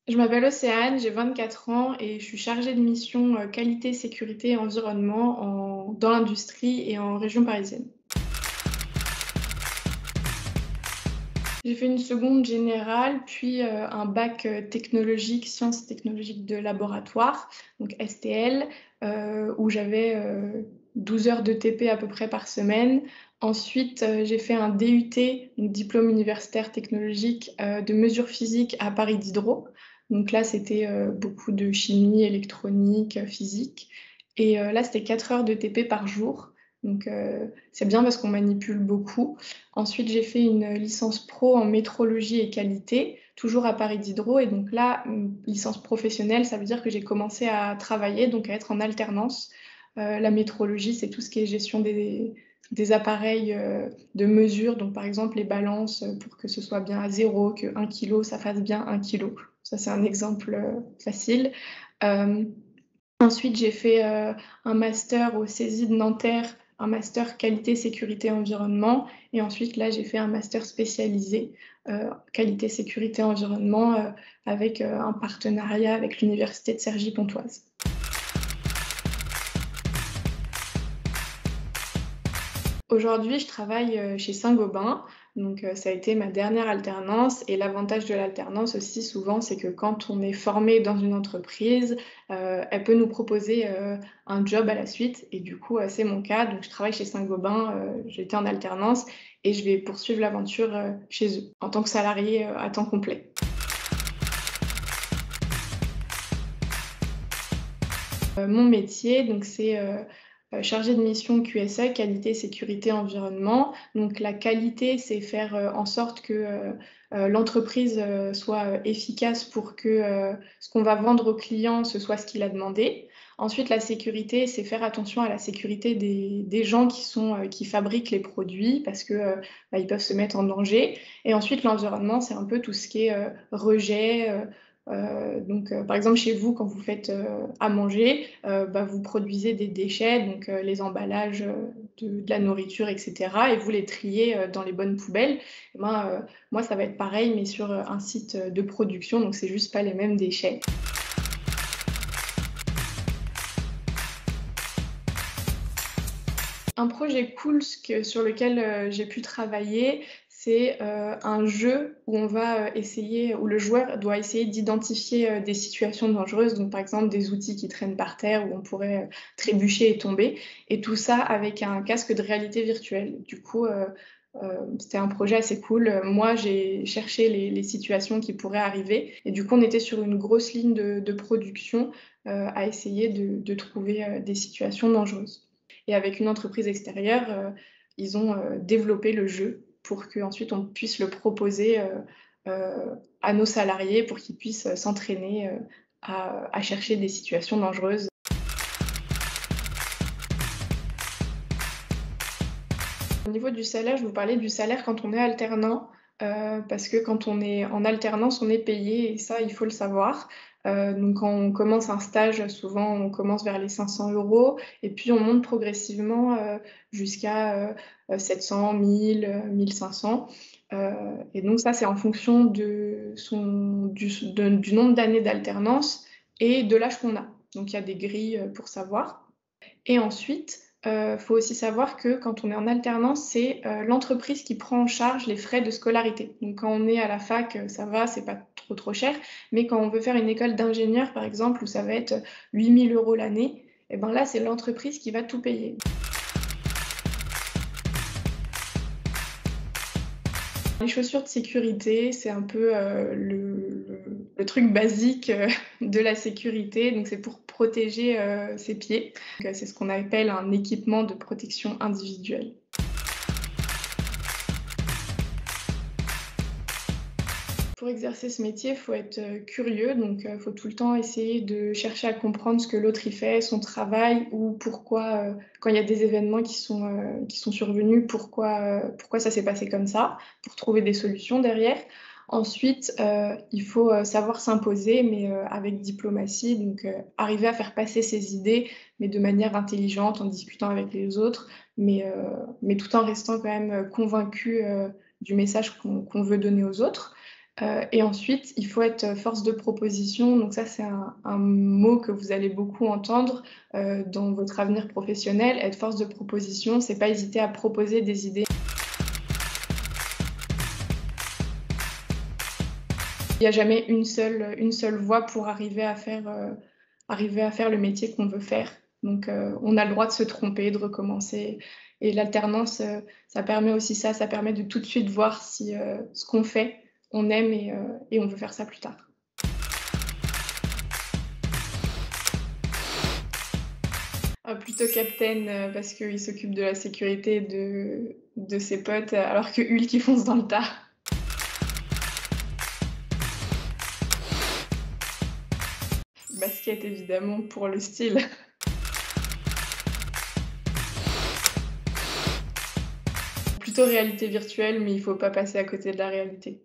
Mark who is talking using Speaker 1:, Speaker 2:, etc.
Speaker 1: Je m'appelle Océane, j'ai 24 ans et je suis chargée de mission qualité, sécurité et environnement dans l'industrie et en région parisienne. J'ai fait une seconde générale, puis un bac technologique, sciences technologiques de laboratoire, donc STL, où j'avais 12 heures de TP à peu près par semaine. Ensuite, j'ai fait un DUT, donc diplôme universitaire technologique de mesures physiques à Paris Diderot. Donc là, c'était beaucoup de chimie, électronique, physique. Et là, c'était 4 heures de TP par jour. Donc c'est bien parce qu'on manipule beaucoup. Ensuite, j'ai fait une licence pro en métrologie et qualité, toujours à Paris Diderot. Et donc là, licence professionnelle, ça veut dire que j'ai commencé à travailler, donc à être en alternance. La métrologie, c'est tout ce qui est gestion des appareils de mesure. Donc par exemple, les balances pour que ce soit bien à zéro, que 1 kg, ça fasse bien 1 kg. Ça, c'est un exemple facile. Euh, Ensuite, j'ai fait un master au CESI de Nanterre, un master qualité, sécurité, environnement. Et ensuite, là, j'ai fait un master spécialisé qualité, sécurité, environnement avec un partenariat avec l'Université de Cergy-Pontoise. Aujourd'hui, je travaille chez Saint-Gobain, donc ça a été ma dernière alternance et l'avantage de l'alternance aussi souvent, c'est que quand on est formé dans une entreprise, elle peut nous proposer, un job à la suite et du coup, c'est mon cas. Donc je travaille chez Saint-Gobain, j'étais en alternance et je vais poursuivre l'aventure, chez eux en tant que salariée, à temps complet. Mon métier, donc c'est, chargée de mission QSE, qualité, sécurité, environnement. Donc la qualité, c'est faire, en sorte que, l'entreprise, soit, efficace pour que, ce qu'on va vendre au client, ce soit ce qu'il a demandé. Ensuite, la sécurité, c'est faire attention à la sécurité des gens qui fabriquent les produits parce que, bah, ils peuvent se mettre en danger. Et ensuite, l'environnement, c'est un peu tout ce qui est, rejet, donc, par exemple, chez vous, quand vous faites à manger, bah, vous produisez des déchets, donc les emballages de la nourriture, etc. Et vous les triez dans les bonnes poubelles. Et ben, moi, ça va être pareil, mais sur un site de production, donc c'est juste pas les mêmes déchets. Un projet cool sur lequel j'ai pu travailler, c'est un jeu où on va essayer, où le joueur doit essayer d'identifier des situations dangereuses, donc par exemple des outils qui traînent par terre où on pourrait trébucher et tomber, et tout ça avec un casque de réalité virtuelle. Du coup, c'était un projet assez cool. Moi, j'ai cherché les situations qui pourraient arriver, et du coup, on était sur une grosse ligne de production à essayer de trouver des situations dangereuses. Et avec une entreprise extérieure, ils ont développé le jeu pour qu'ensuite on puisse le proposer à nos salariés pour qu'ils puissent s'entraîner à chercher des situations dangereuses. Au niveau du salaire, je vous parlais du salaire quand on est alternant, parce que quand on est en alternance, on est payé et ça, il faut le savoir. Donc quand on commence un stage, souvent on commence vers les 500 € et puis on monte progressivement, jusqu'à, 700, 1000, 1 500. Et donc ça, c'est en fonction du nombre d'années d'alternance et de l'âge qu'on a. Donc il y a des grilles, pour savoir. Et ensuite, faut aussi savoir que quand on est en alternance, c'est, l'entreprise qui prend en charge les frais de scolarité. Donc quand on est à la fac, ça va, c'est pas trop cher, mais quand on veut faire une école d'ingénieur, par exemple, où ça va être 8 000 € l'année, et ben là, c'est l'entreprise qui va tout payer. Les chaussures de sécurité, c'est un peu, le truc basique, de la sécurité, donc c'est pour protéger, ses pieds. Donc, c'est ce qu'on appelle un équipement de protection individuelle. Pour exercer ce métier, il faut être, curieux, donc faut tout le temps essayer de chercher à comprendre ce que l'autre y fait, son travail ou pourquoi, quand il y a des événements qui sont survenus, pourquoi ça s'est passé comme ça, pour trouver des solutions derrière. Ensuite, il faut, savoir s'imposer, mais avec diplomatie, donc arriver à faire passer ses idées, mais de manière intelligente, en discutant avec les autres, mais tout en restant quand même, convaincu, du message qu'on veut donner aux autres. Et ensuite, il faut être force de proposition. Donc ça, c'est un mot que vous allez beaucoup entendre dans votre avenir professionnel. Être force de proposition, c'est pas hésiter à proposer des idées. Il n'y a jamais une seule voie pour arriver à faire le métier qu'on veut faire. Donc on a le droit de se tromper, de recommencer et l'alternance, ça permet aussi ça, ça permet de tout de suite voir si, ce qu'on fait, on aime et on veut faire ça plus tard. Plutôt Captain, parce qu'il s'occupe de la sécurité de ses potes, alors que Hulk il fonce dans le tas. Basket évidemment pour le style. Plutôt réalité virtuelle, mais il faut pas passer à côté de la réalité.